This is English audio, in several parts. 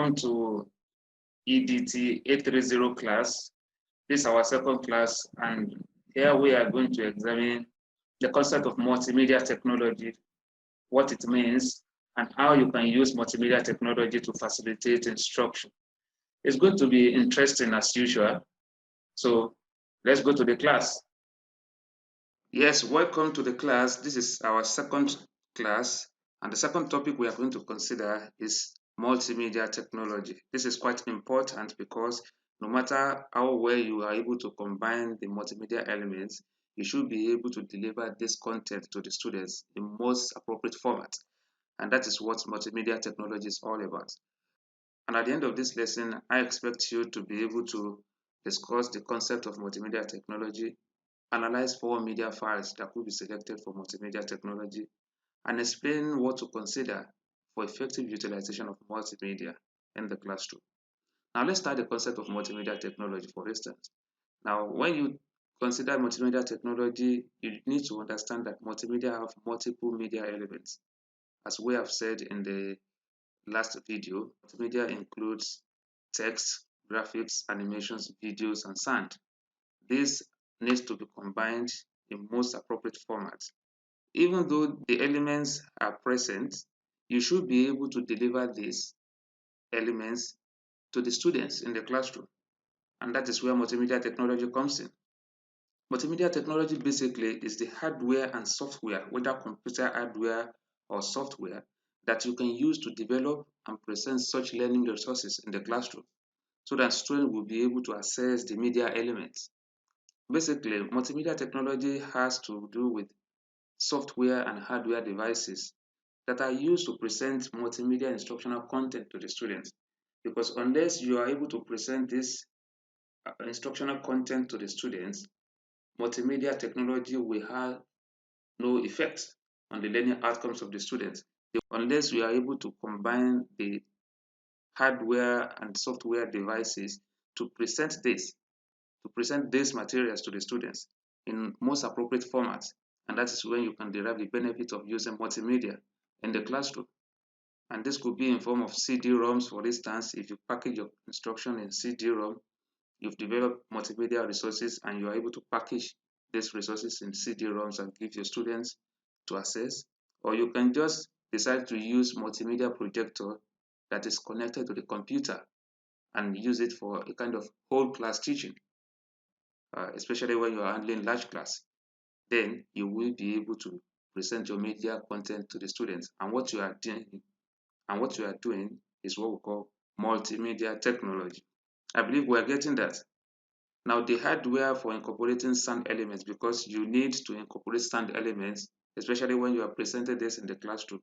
welcome to EDT830 class. This is our second class, and here we are going to examine the concept of multimedia technology, what it means, and how you can use multimedia technology to facilitate instruction. It's going to be interesting as usual. So let's go to the class. Yes, welcome to the class. This is our second class, and the second topic we are going to consider is multimedia technology. This is quite important because no matter how well you are able to combine the multimedia elements, you should be able to deliver this content to the students in most appropriate format. And that is what multimedia technology is all about. And at the end of this lesson, I expect you to be able to discuss the concept of multimedia technology, analyze 4 media files that could be selected for multimedia technology, and explain what to consider for effective utilization of multimedia in the classroom. Now let's start the concept of multimedia technology, for instance. Now, when you consider multimedia technology, you need to understand that multimedia have multiple media elements. As we have said in the last video, multimedia includes text, graphics, animations, videos, and sound. This needs to be combined in most appropriate formats. Even though the elements are present, you should be able to deliver these elements to the students in the classroom. And that is where multimedia technology comes in. Multimedia technology basically is the hardware and software, whether computer hardware or software, that you can use to develop and present such learning resources in the classroom so that students will be able to access the media elements. Basically, multimedia technology has to do with software and hardware devices that are used to present multimedia instructional content to the students. Because unless you are able to present this instructional content to the students, multimedia technology will have no effect on the learning outcomes of the students. Unless we are able to combine the hardware and software devices to present these materials to the students in most appropriate formats. And that is when you can derive the benefit of using multimedia in the classroom. And this could be in form of CD-ROMs, for instance. If you package your instruction in CD-ROM, you've developed multimedia resources and you are able to package these resources in CD-ROMs and give your students to access. Or you can just decide to use multimedia projector that is connected to the computer and use it for a kind of whole class teaching, especially when you are handling large class. Then you will be able to present your media content to the students. And what you are doing is what we call multimedia technology. I believe we are getting that. Now, the hardware for incorporating sound elements, because you need to incorporate sound elements, especially when you are presenting this in the classroom,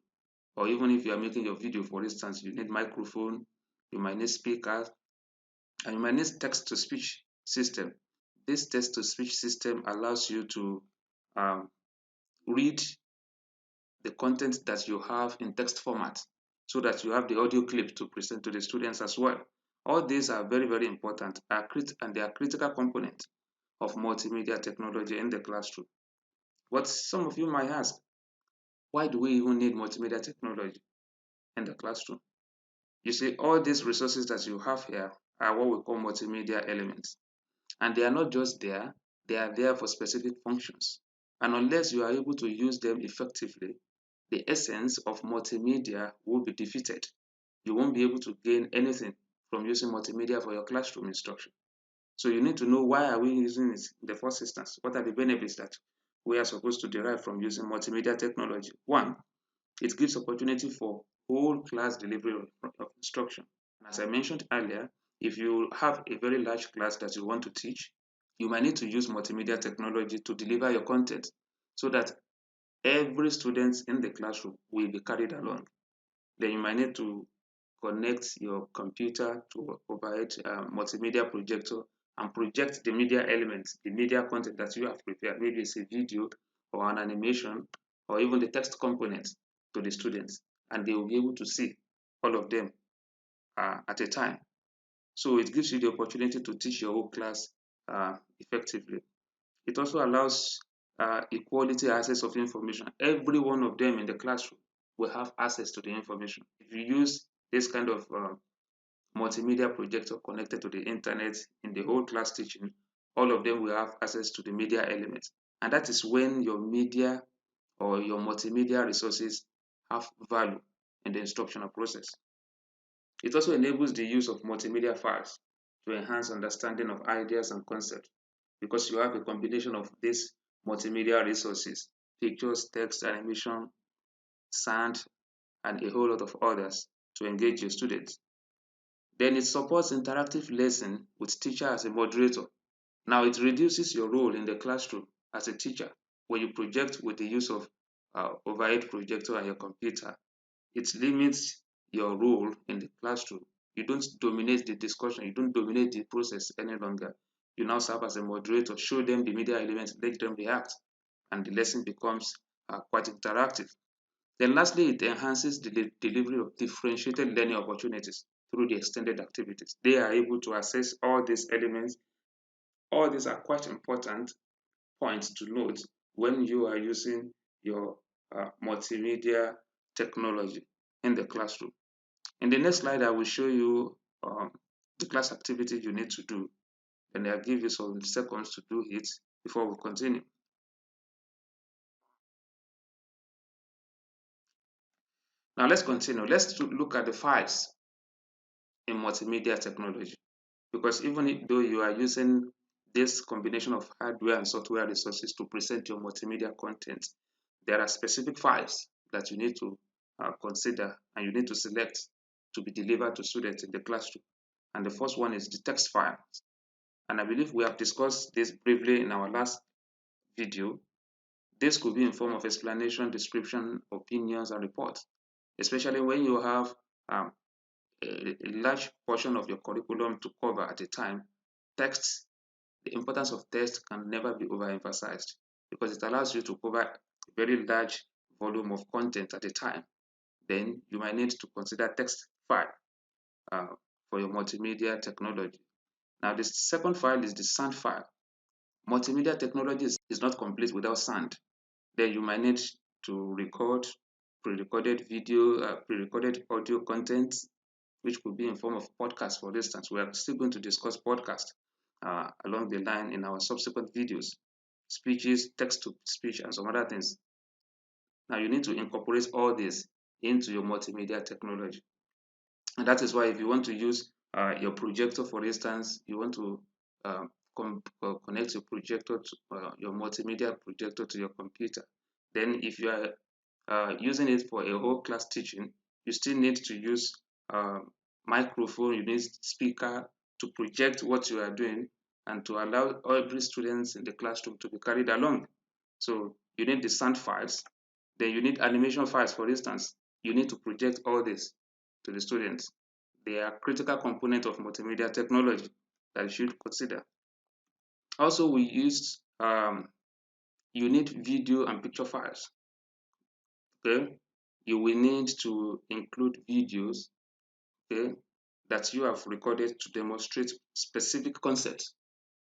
or even if you are making your video, for instance, you need microphone, you might need speakers, and you might need text-to-speech system. This text-to-speech system allows you to read the content that you have in text format so that you have the audio clip to present to the students as well. All these are very, very important and they are critical components of multimedia technology in the classroom. But some of you might ask, why do we even need multimedia technology in the classroom? You see, all these resources that you have here are what we call multimedia elements. And they are not just there, they are there for specific functions. And unless you are able to use them effectively, the essence of multimedia will be defeated. You won't be able to gain anything from using multimedia for your classroom instruction. So you need to know, why are we using it in the first instance? What are the benefits that we are supposed to derive from using multimedia technology? One, it gives opportunity for whole class delivery of instruction. As I mentioned earlier, if you have a very large class that you want to teach, you might need to use multimedia technology to deliver your content so that every student in the classroom will be carried along. Then you might need to connect your computer to overhead multimedia projector and project the media elements, the media content that you have prepared. Maybe it's a video or an animation or even the text components to the students, and they will be able to see all of them at a time. So it gives you the opportunity to teach your whole class effectively. It also allows equality access of information. Every one of them in the classroom will have access to the information. If you use this kind of multimedia projector connected to the internet in the whole class teaching, all of them will have access to the media element. And that is when your media or your multimedia resources have value in the instructional process. It also enables the use of multimedia files to enhance understanding of ideas and concepts, because you have a combination of these multimedia resources: pictures, text, animation, sound, and a whole lot of others to engage your students. Then it supports interactive lesson with teacher as a moderator. Now it reduces your role in the classroom as a teacher when you project with the use of overhead projector and your computer. It limits your role in the classroom. You don't dominate the discussion, you don't dominate the process any longer. You now serve as a moderator, show them the media elements, let them react, and the lesson becomes quite interactive. Then lastly, it enhances the delivery of differentiated learning opportunities through the extended activities. They are able to assess all these elements. All these are quite important points to note when you are using your multimedia technology in the classroom. In the next slide, I will show you the class activity you need to do, and I'll give you some seconds to do it before we continue. Now let's continue. Let's look at the files in multimedia technology, because even though you are using this combination of hardware and software resources to present your multimedia content, there are specific files that you need to consider and you need to select to be delivered to students in the classroom. And the first one is the text file. And I believe we have discussed this briefly in our last video. This could be in form of explanation, description, opinions, and reports, especially when you have um, a large portion of your curriculum to cover at a time. Text, the importance of text can never be overemphasized, because it allows you to cover a very large volume of content at a time. Then you might need to consider text file uh, for your multimedia technology. Now, the second file is the sound file. Multimedia technology is not complete without sound. Then you might need to record pre-recorded video, pre-recorded audio content, which could be in form of podcast, for instance. We are still going to discuss podcast along the line in our subsequent videos, speeches, text-to-speech, and some other things. Now you need to incorporate all this into your multimedia technology. And that is why if you want to use your projector, for instance, you want to connect your projector to your multimedia projector to your computer. Then if you are using it for a whole class teaching, you still need to use microphone, you need speaker to project what you are doing and to allow every student in the classroom to be carried along. So you need the sound files, then you need animation files, for instance. You need to project all this to the students. They are critical component of multimedia technology that you should consider. Also, we used you need video and picture files. Okay, you will need to include videos, okay, that you have recorded to demonstrate specific concepts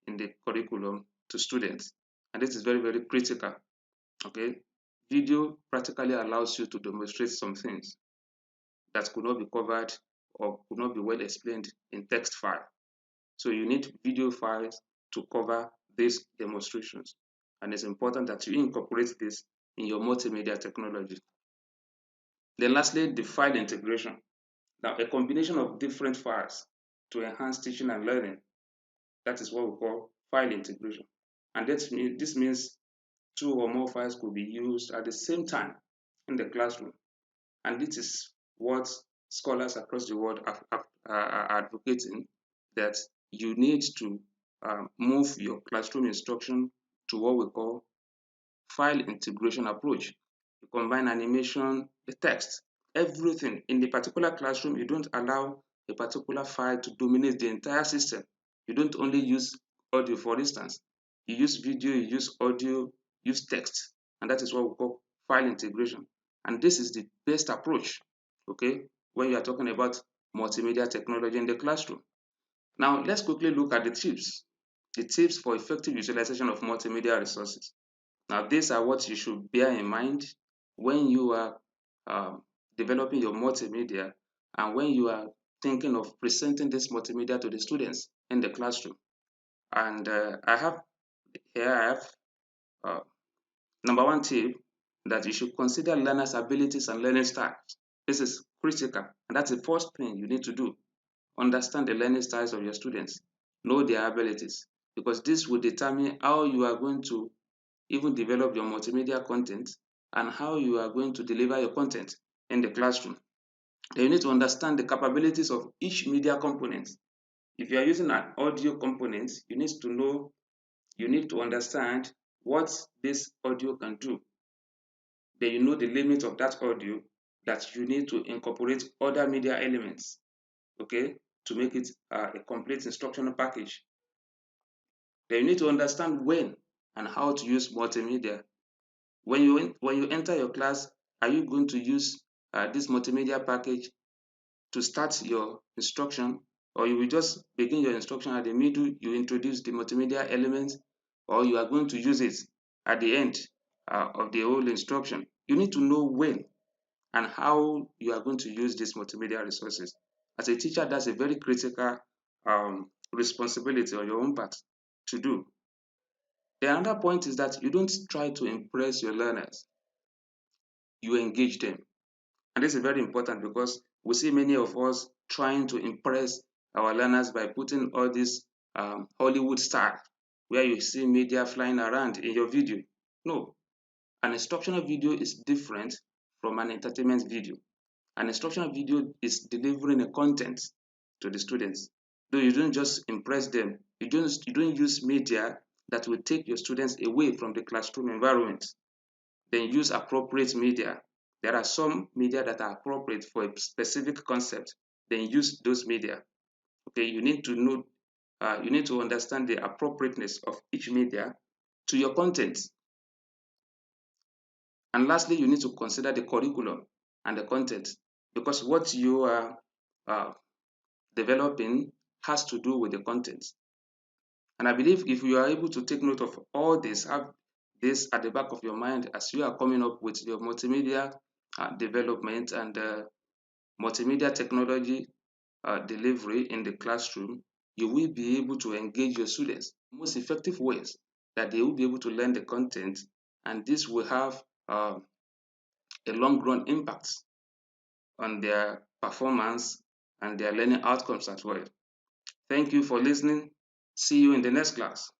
in the curriculum to students, and this is very, very critical. Okay, video practically allows you to demonstrate some things that could not be covered or could not be well explained in text file. So you need video files to cover these demonstrations, and it's important that you incorporate this in your multimedia technology. Then lastly, the file integration. Now, a combination of different files to enhance teaching and learning. That is what we call file integration. And this means two or more files could be used at the same time in the classroom. And this is what scholars across the world are advocating, that you need to move your classroom instruction to what we call file integration approach. You combine animation, the text, everything. In the particular classroom, you don't allow a particular file to dominate the entire system. You don't only use audio, for instance. You use video, you use audio, use text, and that is what we call file integration. And this is the best approach, okay, when you are talking about multimedia technology in the classroom. Now, let's quickly look at the tips for effective utilization of multimedia resources. Now, these are what you should bear in mind when you are developing your multimedia and when you are thinking of presenting this multimedia to the students in the classroom. And I have uh, number one tip that you should consider learners' abilities and learning styles. This is critical, and that's the first thing you need to do. Understand the learning styles of your students, know their abilities, because this will determine how you are going to even develop your multimedia content and how you are going to deliver your content in the classroom. Then you need to understand the capabilities of each media component. If you are using an audio component, you need to understand what this audio can do. Then you know the limit of that audio, that you need to incorporate other media elements, okay, to make it a complete instructional package. Then you need to understand when and how to use multimedia. When you enter your class, are you going to use this multimedia package to start your instruction, or you will just begin your instruction at the middle, you introduce the multimedia elements, or you are going to use it at the end of the whole instruction? You need to know when and how you are going to use these multimedia resources. As a teacher, that's a very critical responsibility on your own part to do. The another point is that you don't try to impress your learners, you engage them. And this is very important because we see many of us trying to impress our learners by putting all this Hollywood style, where you see media flying around in your video. No, an instructional video is different from an entertainment video. An instructional video is delivering a content to the students. Though you don't just impress them, you don't use media that will take your students away from the classroom environment. Then use appropriate media. There are some media that are appropriate for a specific concept. Then use those media. Okay, you need to know, you need to understand the appropriateness of each media to your content. And lastly, you need to consider the curriculum and the content, because what you are uh, developing has to do with the content. And I believe if you are able to take note of all this, have this at the back of your mind as you are coming up with your multimedia development and multimedia technology delivery in the classroom, you will be able to engage your students in most effective ways that they will be able to learn the content, and this will have a long run impact on their performance and their learning outcomes as well. Thank you for listening. See you in the next class.